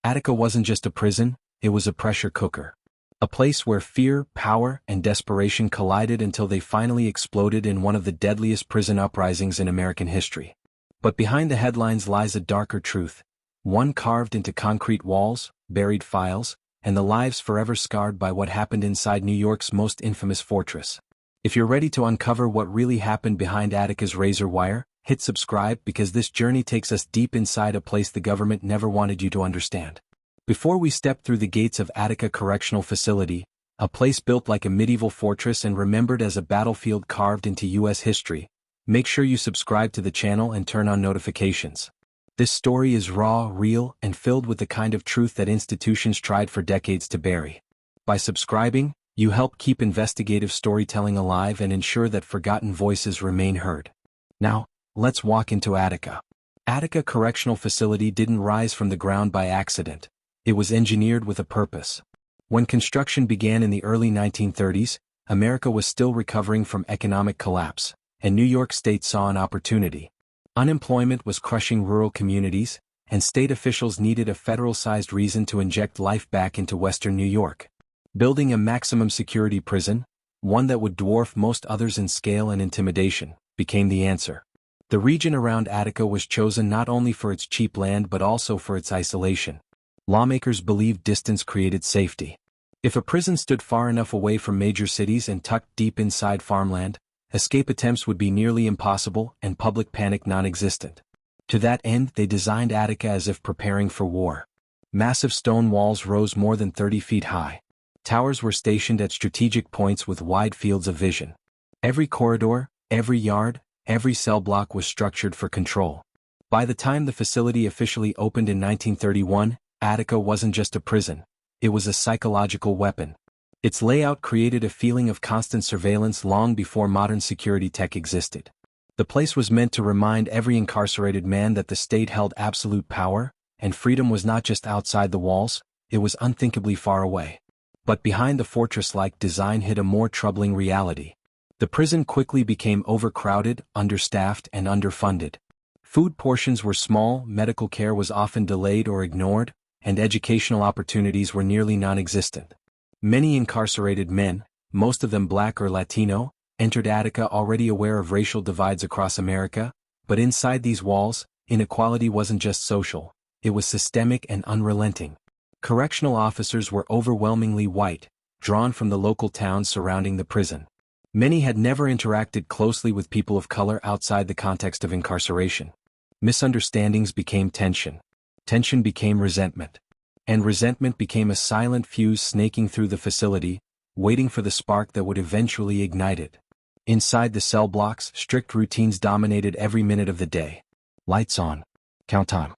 Attica wasn't just a prison, it was a pressure cooker. A place where fear, power, and desperation collided until they finally exploded in one of the deadliest prison uprisings in American history. But behind the headlines lies a darker truth, one carved into concrete walls, buried files, and the lives forever scarred by what happened inside New York's most infamous fortress. If you're ready to uncover what really happened behind Attica's razor wire, hit subscribe because this journey takes us deep inside a place the government never wanted you to understand. Before we step through the gates of Attica Correctional Facility, a place built like a medieval fortress and remembered as a battlefield carved into U.S. history, make sure you subscribe to the channel and turn on notifications. This story is raw, real, and filled with the kind of truth that institutions tried for decades to bury. By subscribing, you help keep investigative storytelling alive and ensure that forgotten voices remain heard. Now, let's walk into Attica. Attica Correctional Facility didn't rise from the ground by accident. It was engineered with a purpose. When construction began in the early 1930s, America was still recovering from economic collapse, and New York State saw an opportunity. Unemployment was crushing rural communities, and state officials needed a federal-sized reason to inject life back into Western New York. Building a maximum security prison, one that would dwarf most others in scale and intimidation, became the answer. The region around Attica was chosen not only for its cheap land but also for its isolation. Lawmakers believed distance created safety. If a prison stood far enough away from major cities and tucked deep inside farmland, escape attempts would be nearly impossible and public panic non-existent. To that end, they designed Attica as if preparing for war. Massive stone walls rose more than 30 feet high. Towers were stationed at strategic points with wide fields of vision. Every corridor, every yard, every cell block was structured for control. By the time the facility officially opened in 1931, Attica wasn't just a prison, it was a psychological weapon. Its layout created a feeling of constant surveillance long before modern security tech existed. The place was meant to remind every incarcerated man that the state held absolute power, and freedom was not just outside the walls, it was unthinkably far away. But behind the fortress-like design hid a more troubling reality. The prison quickly became overcrowded, understaffed, and underfunded. Food portions were small, medical care was often delayed or ignored, and educational opportunities were nearly non-existent. Many incarcerated men, most of them Black or Latino, entered Attica already aware of racial divides across America, but inside these walls, inequality wasn't just social, it was systemic and unrelenting. Correctional officers were overwhelmingly white, drawn from the local towns surrounding the prison. Many had never interacted closely with people of color outside the context of incarceration. Misunderstandings became tension. Tension became resentment. And resentment became a silent fuse snaking through the facility, waiting for the spark that would eventually ignite it. Inside the cell blocks, strict routines dominated every minute of the day. Lights on. Count time.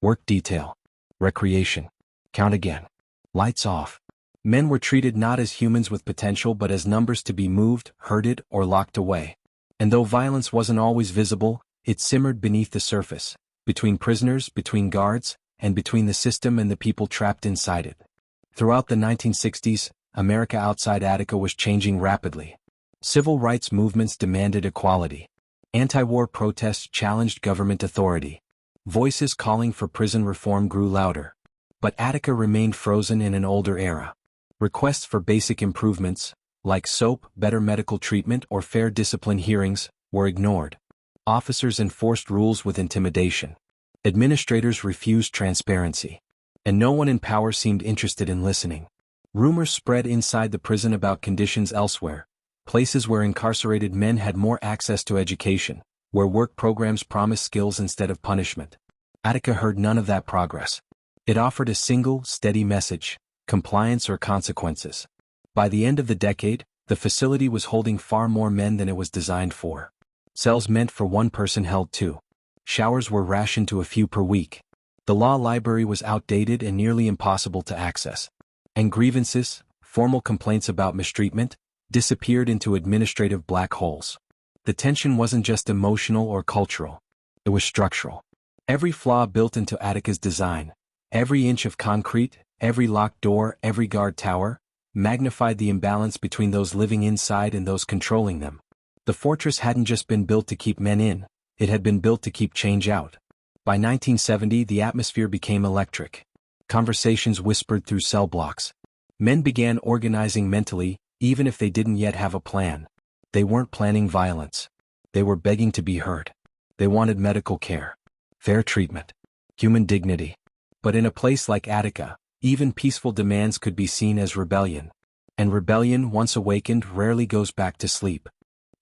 Work detail. Recreation. Count again. Lights off. Men were treated not as humans with potential but as numbers to be moved, herded, or locked away. And though violence wasn't always visible, it simmered beneath the surface, between prisoners, between guards, and between the system and the people trapped inside it. Throughout the 1960s, America outside Attica was changing rapidly. Civil rights movements demanded equality. Anti-war protests challenged government authority. Voices calling for prison reform grew louder. But Attica remained frozen in an older era. Requests for basic improvements, like soap, better medical treatment, or fair discipline hearings, were ignored. Officers enforced rules with intimidation. Administrators refused transparency. And no one in power seemed interested in listening. Rumors spread inside the prison about conditions elsewhere, places where incarcerated men had more access to education, where work programs promised skills instead of punishment. Attica heard none of that progress. It offered a single, steady message: compliance or consequences. By the end of the decade, the facility was holding far more men than it was designed for. Cells meant for one person held two. Showers were rationed to a few per week. The law library was outdated and nearly impossible to access. And grievances, formal complaints about mistreatment, disappeared into administrative black holes. The tension wasn't just emotional or cultural. It was structural. Every flaw built into Attica's design, every inch of concrete, every locked door, every guard tower, magnified the imbalance between those living inside and those controlling them. The fortress hadn't just been built to keep men in, it had been built to keep change out. By 1970, the atmosphere became electric. Conversations whispered through cell blocks. Men began organizing mentally, even if they didn't yet have a plan. They weren't planning violence. They were begging to be heard. They wanted medical care, fair treatment, human dignity. But in a place like Attica, even peaceful demands could be seen as rebellion. And rebellion, once awakened, rarely goes back to sleep.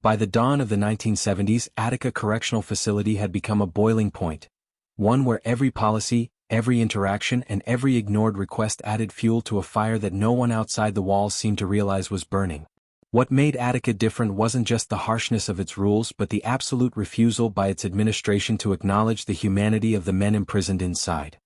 By the dawn of the 1970s, Attica Correctional Facility had become a boiling point. One where every policy, every interaction, and every ignored request added fuel to a fire that no one outside the walls seemed to realize was burning. What made Attica different wasn't just the harshness of its rules but the absolute refusal by its administration to acknowledge the humanity of the men imprisoned inside.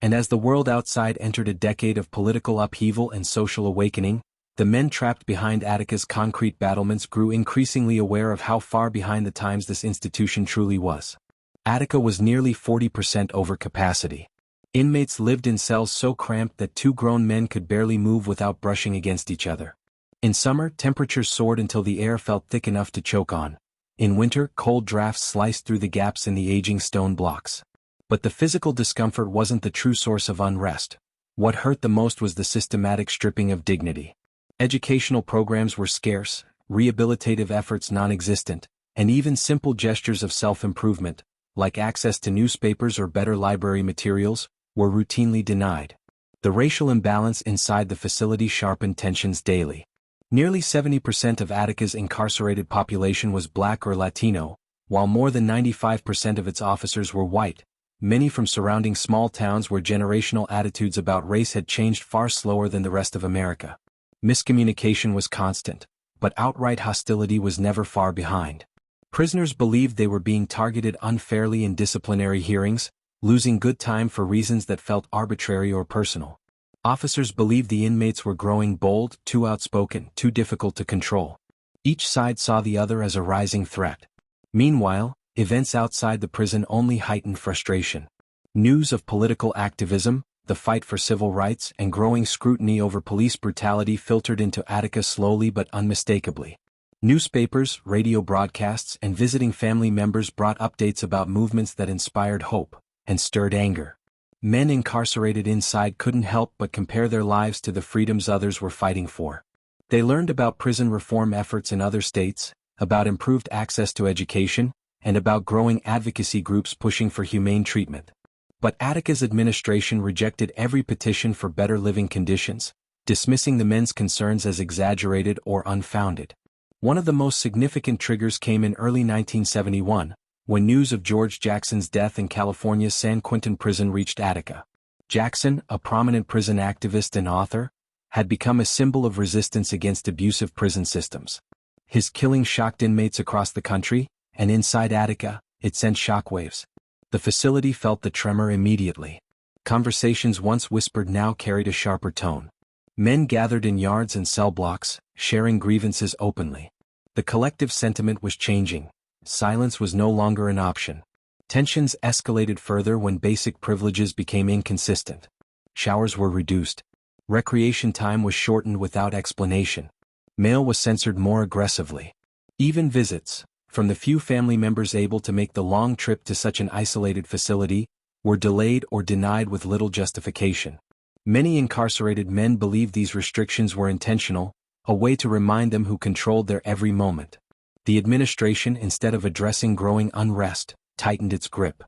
And as the world outside entered a decade of political upheaval and social awakening, the men trapped behind Attica's concrete battlements grew increasingly aware of how far behind the times this institution truly was. Attica was nearly 40% over capacity. Inmates lived in cells so cramped that two grown men could barely move without brushing against each other. In summer, temperatures soared until the air felt thick enough to choke on. In winter, cold drafts sliced through the gaps in the aging stone blocks. But the physical discomfort wasn't the true source of unrest. What hurt the most was the systematic stripping of dignity. Educational programs were scarce, rehabilitative efforts non-existent, and even simple gestures of self-improvement, like access to newspapers or better library materials, were routinely denied. The racial imbalance inside the facility sharpened tensions daily. Nearly 70% of Attica's incarcerated population was Black or Latino, while more than 95% of its officers were white, many from surrounding small towns where generational attitudes about race had changed far slower than the rest of America. Miscommunication was constant, but outright hostility was never far behind. Prisoners believed they were being targeted unfairly in disciplinary hearings, losing good time for reasons that felt arbitrary or personal. Officers believed the inmates were growing bold, too outspoken, too difficult to control. Each side saw the other as a rising threat. Meanwhile, events outside the prison only heightened frustration. News of political activism, the fight for civil rights, and growing scrutiny over police brutality filtered into Attica slowly but unmistakably. Newspapers, radio broadcasts, and visiting family members brought updates about movements that inspired hope and stirred anger. Men incarcerated inside couldn't help but compare their lives to the freedoms others were fighting for. They learned about prison reform efforts in other states, about improved access to education, and about growing advocacy groups pushing for humane treatment. But Attica's administration rejected every petition for better living conditions, dismissing the men's concerns as exaggerated or unfounded. One of the most significant triggers came in early 1971, when news of George Jackson's death in California's San Quentin prison reached Attica. Jackson, a prominent prison activist and author, had become a symbol of resistance against abusive prison systems. His killing shocked inmates across the country, and inside Attica, it sent shockwaves. The facility felt the tremor immediately. Conversations once whispered now carried a sharper tone. Men gathered in yards and cell blocks, sharing grievances openly. The collective sentiment was changing. Silence was no longer an option. Tensions escalated further when basic privileges became inconsistent. Showers were reduced. Recreation time was shortened without explanation. Mail was censored more aggressively. Even visits, from the few family members able to make the long trip to such an isolated facility, were delayed or denied with little justification. Many incarcerated men believed these restrictions were intentional, a way to remind them who controlled their every moment. The administration, instead of addressing growing unrest, tightened its grip.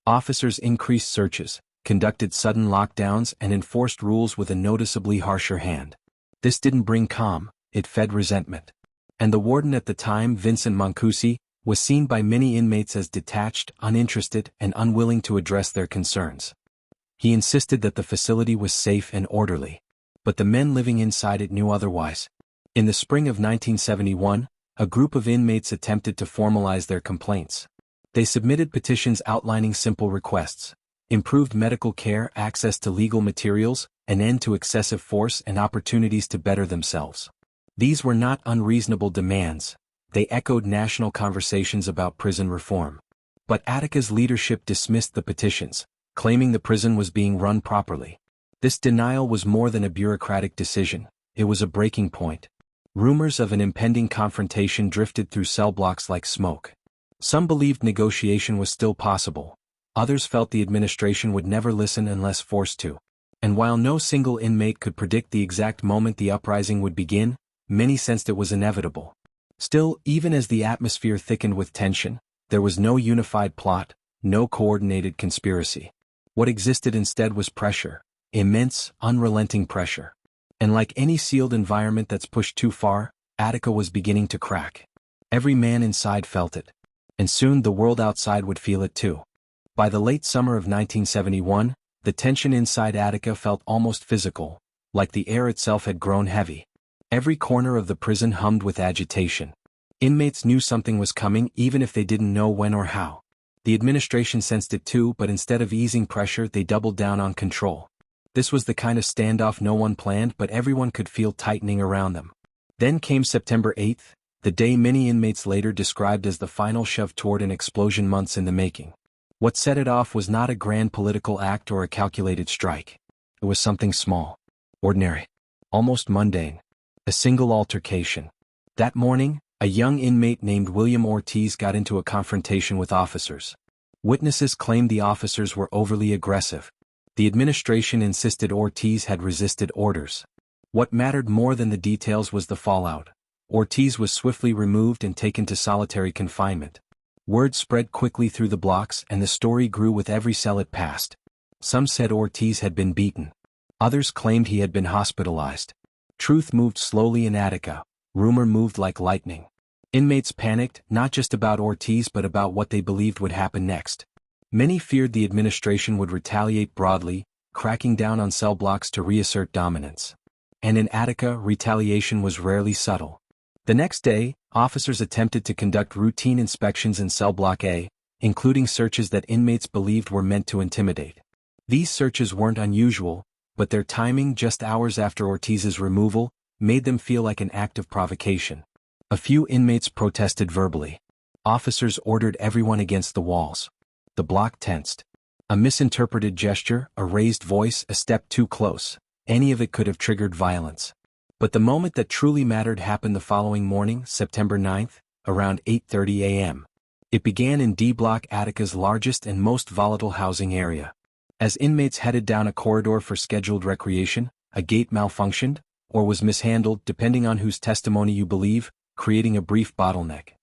Officers increased searches, conducted sudden lockdowns, and enforced rules with a noticeably harsher hand. This didn't bring calm, it fed resentment. And the warden at the time, Vincent Mancusi, was seen by many inmates as detached, uninterested, and unwilling to address their concerns. He insisted that the facility was safe and orderly. But the men living inside it knew otherwise. In the spring of 1971, a group of inmates attempted to formalize their complaints. They submitted petitions outlining simple requests: improved medical care, access to legal materials, an end to excessive force, and opportunities to better themselves. These were not unreasonable demands. They echoed national conversations about prison reform. But Attica's leadership dismissed the petitions, claiming the prison was being run properly. This denial was more than a bureaucratic decision, it was a breaking point. Rumors of an impending confrontation drifted through cell blocks like smoke. Some believed negotiation was still possible. Others felt the administration would never listen unless forced to. And while no single inmate could predict the exact moment the uprising would begin, many sensed it was inevitable. Still, even as the atmosphere thickened with tension, there was no unified plot, no coordinated conspiracy. What existed instead was pressure, immense, unrelenting pressure. And like any sealed environment that's pushed too far, Attica was beginning to crack. Every man inside felt it. And soon the world outside would feel it too. By the late summer of 1971, the tension inside Attica felt almost physical, like the air itself had grown heavy. Every corner of the prison hummed with agitation. Inmates knew something was coming even if they didn't know when or how. The administration sensed it too, but instead of easing pressure they doubled down on control. This was the kind of standoff no one planned, but everyone could feel tightening around them. Then came September 8th, the day many inmates later described as the final shove toward an explosion months in the making. What set it off was not a grand political act or a calculated strike. It was something small, ordinary, almost mundane. A single altercation. That morning, a young inmate named William Ortiz got into a confrontation with officers. Witnesses claimed the officers were overly aggressive. The administration insisted Ortiz had resisted orders. What mattered more than the details was the fallout. Ortiz was swiftly removed and taken to solitary confinement. Word spread quickly through the blocks and the story grew with every cell it passed. Some said Ortiz had been beaten. Others claimed he had been hospitalized. Truth moved slowly in Attica. Rumor moved like lightning. Inmates panicked, not just about Ortiz but about what they believed would happen next. Many feared the administration would retaliate broadly, cracking down on cell blocks to reassert dominance. And in Attica, retaliation was rarely subtle. The next day, officers attempted to conduct routine inspections in cell block A, including searches that inmates believed were meant to intimidate. These searches weren't unusual, but their timing just hours after Ortiz's removal made them feel like an act of provocation. A few inmates protested verbally. Officers ordered everyone against the walls. The block tensed. A misinterpreted gesture, a raised voice, a step too close, any of it could have triggered violence. But the moment that truly mattered happened the following morning, September 9th, around 8:30 a.m. It began in D Block, Attica's largest and most volatile housing area. As inmates headed down a corridor for scheduled recreation, a gate malfunctioned, or was mishandled depending on whose testimony you believe, creating a brief bottleneck.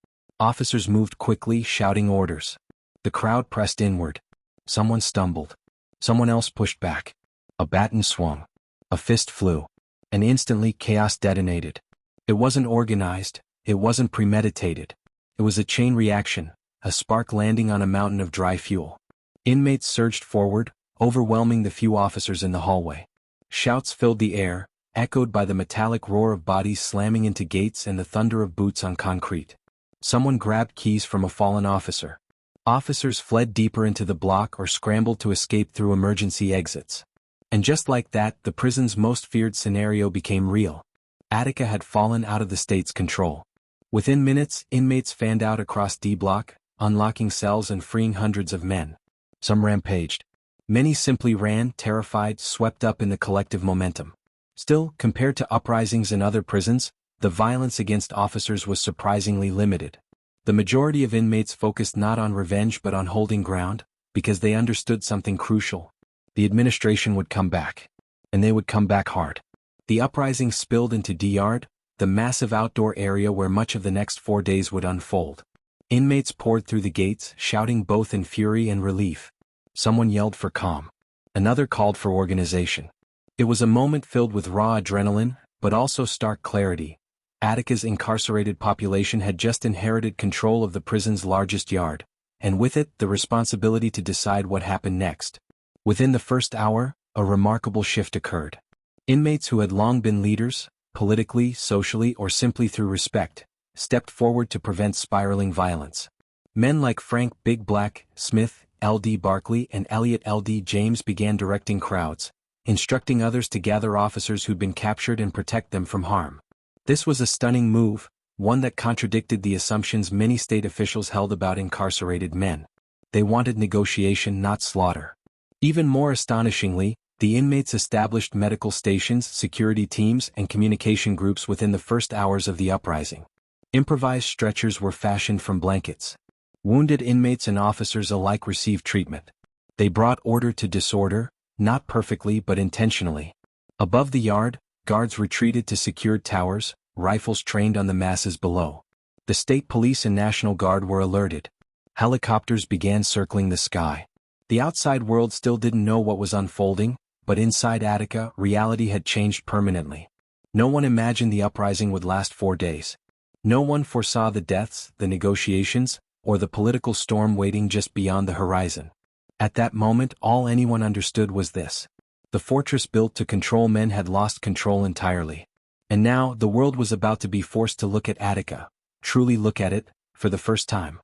Officers moved quickly, shouting orders. The crowd pressed inward. Someone stumbled. Someone else pushed back. A baton swung. A fist flew. And instantly chaos detonated. It wasn't organized, it wasn't premeditated. It was a chain reaction, a spark landing on a mountain of dry fuel. Inmates surged forward, overwhelming the few officers in the hallway. Shouts filled the air, echoed by the metallic roar of bodies slamming into gates and the thunder of boots on concrete. Someone grabbed keys from a fallen officer. Officers fled deeper into the block or scrambled to escape through emergency exits. And just like that, the prison's most feared scenario became real. Attica had fallen out of the state's control. Within minutes, inmates fanned out across D Block, unlocking cells and freeing hundreds of men. Some rampaged. Many simply ran, terrified, swept up in the collective momentum. Still, compared to uprisings in other prisons, the violence against officers was surprisingly limited. The majority of inmates focused not on revenge but on holding ground, because they understood something crucial. The administration would come back. And they would come back hard. The uprising spilled into D-Yard, the massive outdoor area where much of the next 4 days would unfold. Inmates poured through the gates, shouting both in fury and relief. Someone yelled for calm. Another called for organization. It was a moment filled with raw adrenaline, but also stark clarity. Attica's incarcerated population had just inherited control of the prison's largest yard, and with it, the responsibility to decide what happened next. Within the first hour, a remarkable shift occurred. Inmates who had long been leaders, politically, socially, or simply through respect, stepped forward to prevent spiraling violence. Men like Frank Big Black Smith, L.D. Barkley, and Elliot L.D. James began directing crowds, instructing others to gather officers who'd been captured and protect them from harm. This was a stunning move, one that contradicted the assumptions many state officials held about incarcerated men. They wanted negotiation, not slaughter. Even more astonishingly, the inmates established medical stations, security teams, and communication groups within the first hours of the uprising. Improvised stretchers were fashioned from blankets. Wounded inmates and officers alike received treatment. They brought order to disorder, Not perfectly but intentionally. Above the yard, guards retreated to secured towers, rifles trained on the masses below. The state police and National Guard were alerted. Helicopters began circling the sky. The outside world still didn't know what was unfolding, but inside Attica, reality had changed permanently. No one imagined the uprising would last 4 days. No one foresaw the deaths, the negotiations, or the political storm waiting just beyond the horizon. At that moment, all anyone understood was this. The fortress built to control men had lost control entirely. And now, the world was about to be forced to look at Attica, truly look at it, for the first time.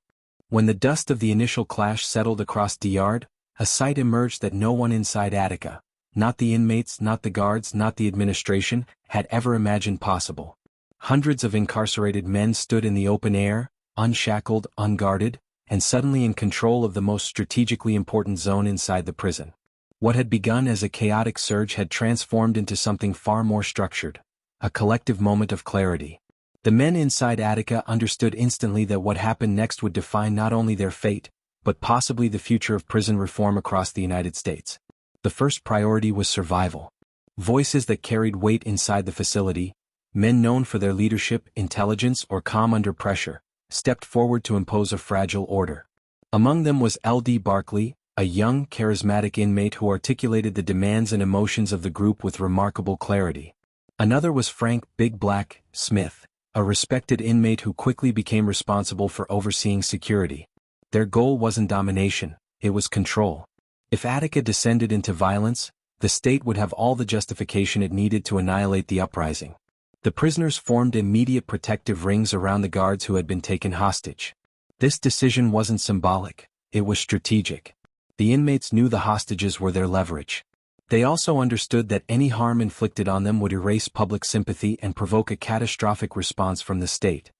When the dust of the initial clash settled across the yard, a sight emerged that no one inside Attica, not the inmates, not the guards, not the administration, had ever imagined possible. Hundreds of incarcerated men stood in the open air, unshackled, unguarded, and suddenly in control of the most strategically important zone inside the prison. What had begun as a chaotic surge had transformed into something far more structured, a collective moment of clarity. The men inside Attica understood instantly that what happened next would define not only their fate, but possibly the future of prison reform across the United States. The first priority was survival. Voices that carried weight inside the facility, men known for their leadership, intelligence, or calm under pressure, stepped forward to impose a fragile order. Among them was L.D. Barkley, a young, charismatic inmate who articulated the demands and emotions of the group with remarkable clarity. Another was Frank "Big Black" Smith, a respected inmate who quickly became responsible for overseeing security. Their goal wasn't domination, it was control. If Attica descended into violence, the state would have all the justification it needed to annihilate the uprising. The prisoners formed immediate protective rings around the guards who had been taken hostage. This decision wasn't symbolic, it was strategic. The inmates knew the hostages were their leverage. They also understood that any harm inflicted on them would erase public sympathy and provoke a catastrophic response from the state.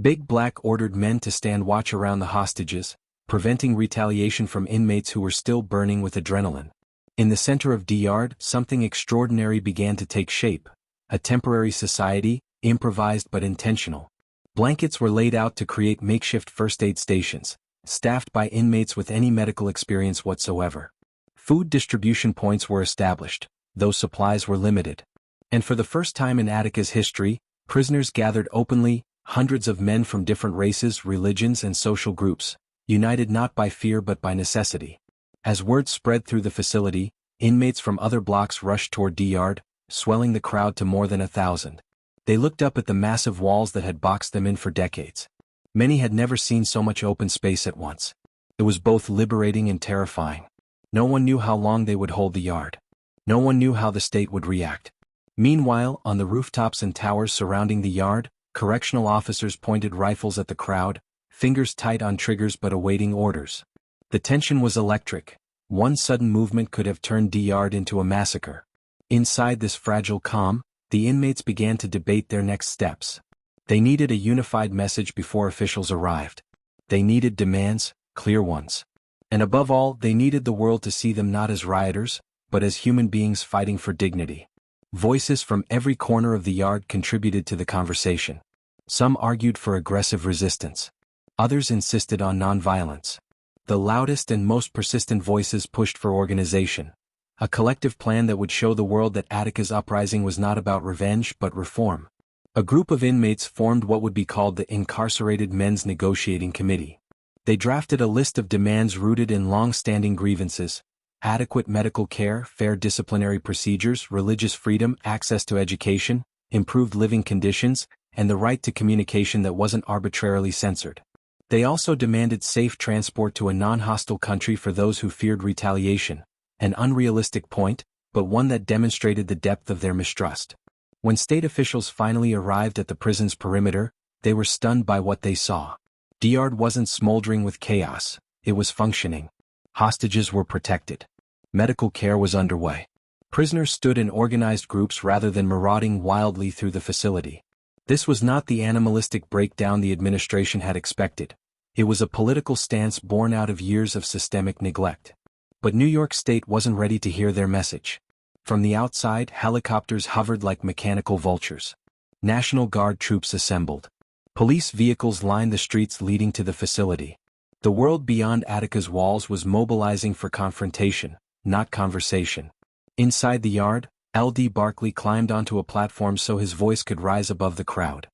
Big Black ordered men to stand watch around the hostages, preventing retaliation from inmates who were still burning with adrenaline. In the center of the yard, something extraordinary began to take shape. A temporary society, improvised but intentional. Blankets were laid out to create makeshift first aid stations, staffed by inmates with any medical experience whatsoever. Food distribution points were established, though supplies were limited. And for the first time in Attica's history, prisoners gathered openly, hundreds of men from different races, religions, and social groups, united not by fear but by necessity. As word spread through the facility, inmates from other blocks rushed toward the yard, swelling the crowd to more than 1,000. They looked up at the massive walls that had boxed them in for decades. Many had never seen so much open space at once. It was both liberating and terrifying. No one knew how long they would hold the yard. No one knew how the state would react. Meanwhile, on the rooftops and towers surrounding the yard, correctional officers pointed rifles at the crowd, fingers tight on triggers but awaiting orders. The tension was electric. One sudden movement could have turned the yard into a massacre. Inside this fragile calm, the inmates began to debate their next steps. They needed a unified message before officials arrived. They needed demands, clear ones. And above all, they needed the world to see them not as rioters, but as human beings fighting for dignity. Voices from every corner of the yard contributed to the conversation. Some argued for aggressive resistance. Others insisted on nonviolence. The loudest and most persistent voices pushed for organization. A collective plan that would show the world that Attica's uprising was not about revenge but reform. A group of inmates formed what would be called the Incarcerated Men's Negotiating Committee. They drafted a list of demands rooted in long-standing grievances: adequate medical care, fair disciplinary procedures, religious freedom, access to education, improved living conditions, and the right to communication that wasn't arbitrarily censored. They also demanded safe transport to a non-hostile country for those who feared retaliation, an unrealistic point, but one that demonstrated the depth of their mistrust. When state officials finally arrived at the prison's perimeter, they were stunned by what they saw. The yard wasn't smoldering with chaos, it was functioning. Hostages were protected. Medical care was underway. Prisoners stood in organized groups rather than marauding wildly through the facility. This was not the animalistic breakdown the administration had expected. It was a political stance born out of years of systemic neglect. But New York State wasn't ready to hear their message. From the outside, helicopters hovered like mechanical vultures. National Guard troops assembled. Police vehicles lined the streets leading to the facility. The world beyond Attica's walls was mobilizing for confrontation, not conversation. Inside the yard, L.D. Barkley climbed onto a platform so his voice could rise above the crowd.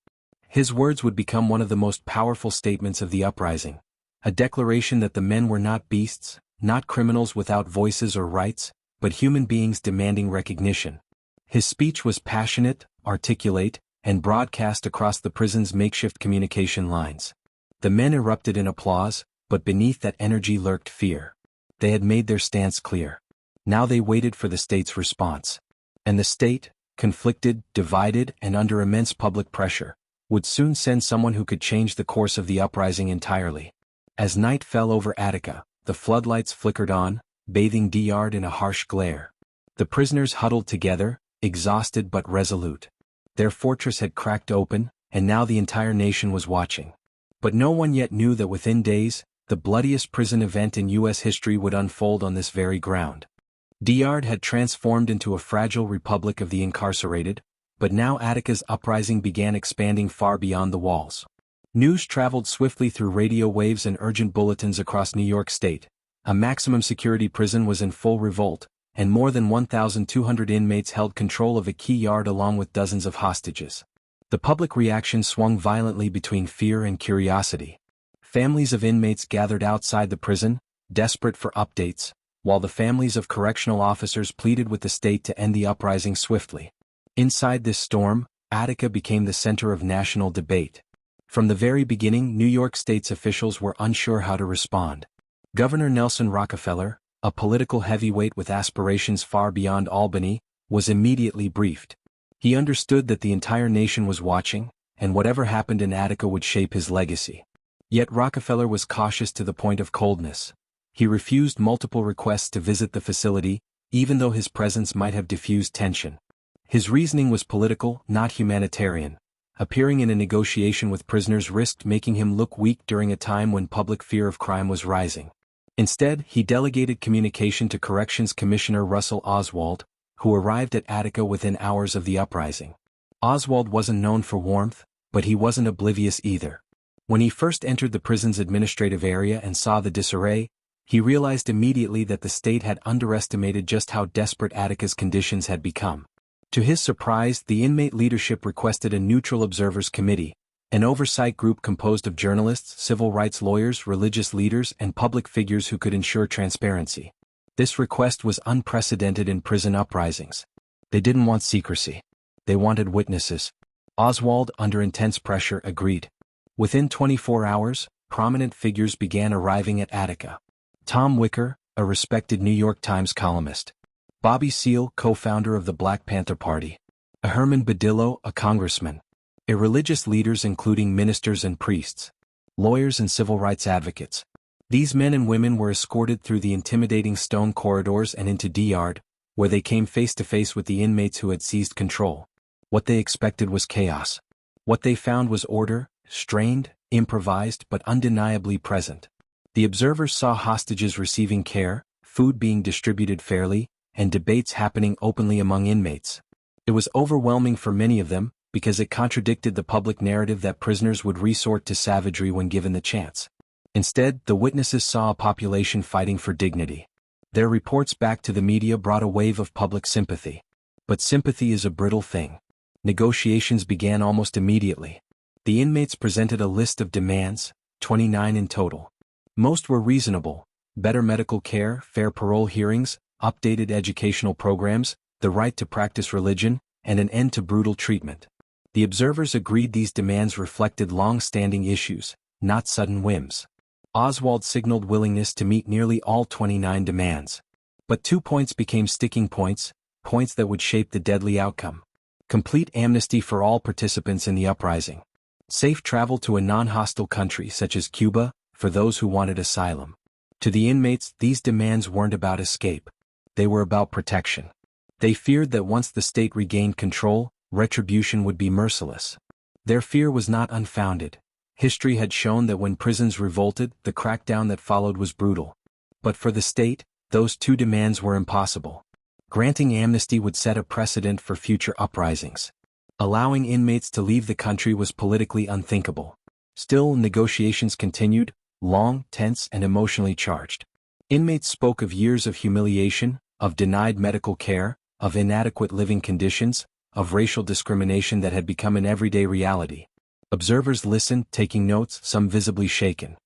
His words would become one of the most powerful statements of the uprising, a declaration that the men were not beasts, not criminals without voices or rights, but human beings demanding recognition. His speech was passionate, articulate, and broadcast across the prison's makeshift communication lines. The men erupted in applause, but beneath that energy lurked fear. They had made their stance clear. Now they waited for the state's response. And the state, conflicted, divided, and under immense public pressure, would soon send someone who could change the course of the uprising entirely. As night fell over Attica, the floodlights flickered on, bathing D-Yard in a harsh glare. The prisoners huddled together, exhausted but resolute. Their fortress had cracked open, and now the entire nation was watching. But no one yet knew that within days, the bloodiest prison event in U.S. history would unfold on this very ground. D-Yard had transformed into a fragile republic of the incarcerated, but now Attica's uprising began expanding far beyond the walls. News traveled swiftly through radio waves and urgent bulletins across New York State. A maximum security prison was in full revolt, and more than 1,200 inmates held control of a key yard along with dozens of hostages. The public reaction swung violently between fear and curiosity. Families of inmates gathered outside the prison, desperate for updates, while the families of correctional officers pleaded with the state to end the uprising swiftly. Inside this storm, Attica became the center of national debate. From the very beginning, New York State's officials were unsure how to respond. Governor Nelson Rockefeller, a political heavyweight with aspirations far beyond Albany, was immediately briefed. He understood that the entire nation was watching, and whatever happened in Attica would shape his legacy. Yet Rockefeller was cautious to the point of coldness. He refused multiple requests to visit the facility, even though his presence might have diffused tension. His reasoning was political, not humanitarian. Appearing in a negotiation with prisoners risked making him look weak during a time when public fear of crime was rising. Instead, he delegated communication to Corrections Commissioner Russell Oswald, who arrived at Attica within hours of the uprising. Oswald wasn't known for warmth, but he wasn't oblivious either. When he first entered the prison's administrative area and saw the disarray, he realized immediately that the state had underestimated just how desperate Attica's conditions had become. To his surprise, the inmate leadership requested a neutral observers committee, an oversight group composed of journalists, civil rights lawyers, religious leaders, and public figures who could ensure transparency. This request was unprecedented in prison uprisings. They didn't want secrecy. They wanted witnesses. Oswald, under intense pressure, agreed. Within 24 hours, prominent figures began arriving at Attica. Tom Wicker, a respected New York Times columnist. Bobby Seale, co-founder of the Black Panther Party. Herman Badillo, a congressman. Irreligious leaders including ministers and priests. Lawyers and civil rights advocates. These men and women were escorted through the intimidating stone corridors and into D-Yard, where they came face to face with the inmates who had seized control. What they expected was chaos. What they found was order, strained, improvised, but undeniably present. The observers saw hostages receiving care, food being distributed fairly, and debates happening openly among inmates. It was overwhelming for many of them, because it contradicted the public narrative that prisoners would resort to savagery when given the chance. Instead, the witnesses saw a population fighting for dignity. Their reports back to the media brought a wave of public sympathy. But sympathy is a brittle thing. Negotiations began almost immediately. The inmates presented a list of demands, 29 in total. Most were reasonable: better medical care, fair parole hearings, updated educational programs, the right to practice religion, and an end to brutal treatment. The observers agreed these demands reflected long-standing issues, not sudden whims. Oswald signaled willingness to meet nearly all 29 demands. But 2 points became sticking points, points that would shape the deadly outcome. Complete amnesty for all participants in the uprising. Safe travel to a non-hostile country such as Cuba, for those who wanted asylum. To the inmates, these demands weren't about escape. They were about protection. They feared that once the state regained control, retribution would be merciless. Their fear was not unfounded. History had shown that when prisons revolted, the crackdown that followed was brutal. But for the state, those 2 demands were impossible. Granting amnesty would set a precedent for future uprisings. Allowing inmates to leave the country was politically unthinkable. Still, negotiations continued, long, tense, and emotionally charged. Inmates spoke of years of humiliation, of denied medical care, of inadequate living conditions, of racial discrimination that had become an everyday reality. Observers listened, taking notes, some visibly shaken.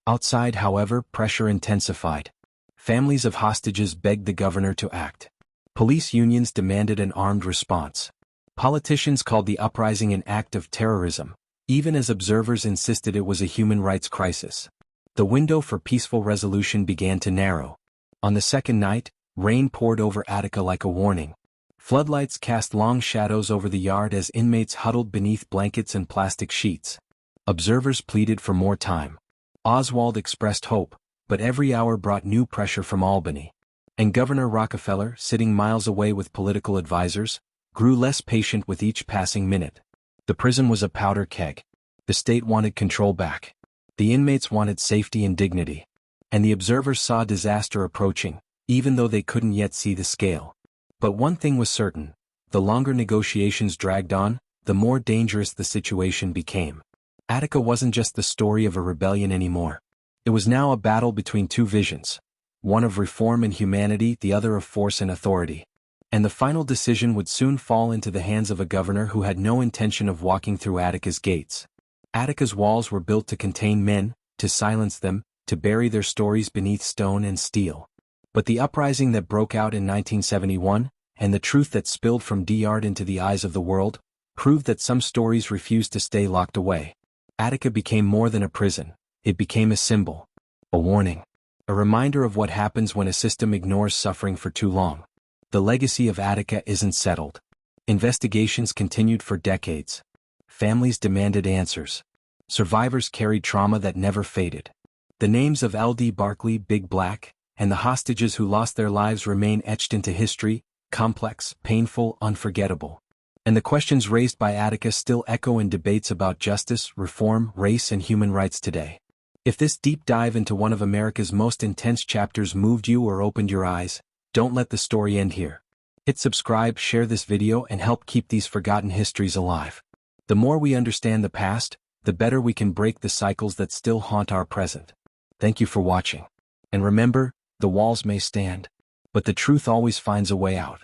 Outside, however, pressure intensified. Families of hostages begged the governor to act. Police unions demanded an armed response. Politicians called the uprising an act of terrorism, even as observers insisted it was a human rights crisis. The window for peaceful resolution began to narrow. On the second night, rain poured over Attica like a warning. Floodlights cast long shadows over the yard as inmates huddled beneath blankets and plastic sheets. Observers pleaded for more time. Oswald expressed hope, but every hour brought new pressure from Albany. And Governor Rockefeller, sitting miles away with political advisors, grew less patient with each passing minute. The prison was a powder keg. The state wanted control back. The inmates wanted safety and dignity. And the observers saw disaster approaching, even though they couldn't yet see the scale. But one thing was certain: the longer negotiations dragged on, the more dangerous the situation became. Attica wasn't just the story of a rebellion anymore. It was now a battle between two visions, one of reform and humanity, the other of force and authority. And the final decision would soon fall into the hands of a governor who had no intention of walking through Attica's gates. Attica's walls were built to contain men, to silence them, to bury their stories beneath stone and steel. But the uprising that broke out in 1971, and the truth that spilled from D-Yard into the eyes of the world, proved that some stories refused to stay locked away. Attica became more than a prison. It became a symbol, a warning, a reminder of what happens when a system ignores suffering for too long. The legacy of Attica isn't settled. Investigations continued for decades. Families demanded answers. Survivors carried trauma that never faded. The names of L.D. Barkley, Big Black, and the hostages who lost their lives remain etched into history, complex, painful, unforgettable. And the questions raised by Attica still echo in debates about justice, reform, race, and human rights today. If this deep dive into one of America's most intense chapters moved you or opened your eyes, don't let the story end here. Hit subscribe, share this video, and help keep these forgotten histories alive. The more we understand the past, the better we can break the cycles that still haunt our present. Thank you for watching. And remember, the walls may stand, but the truth always finds a way out.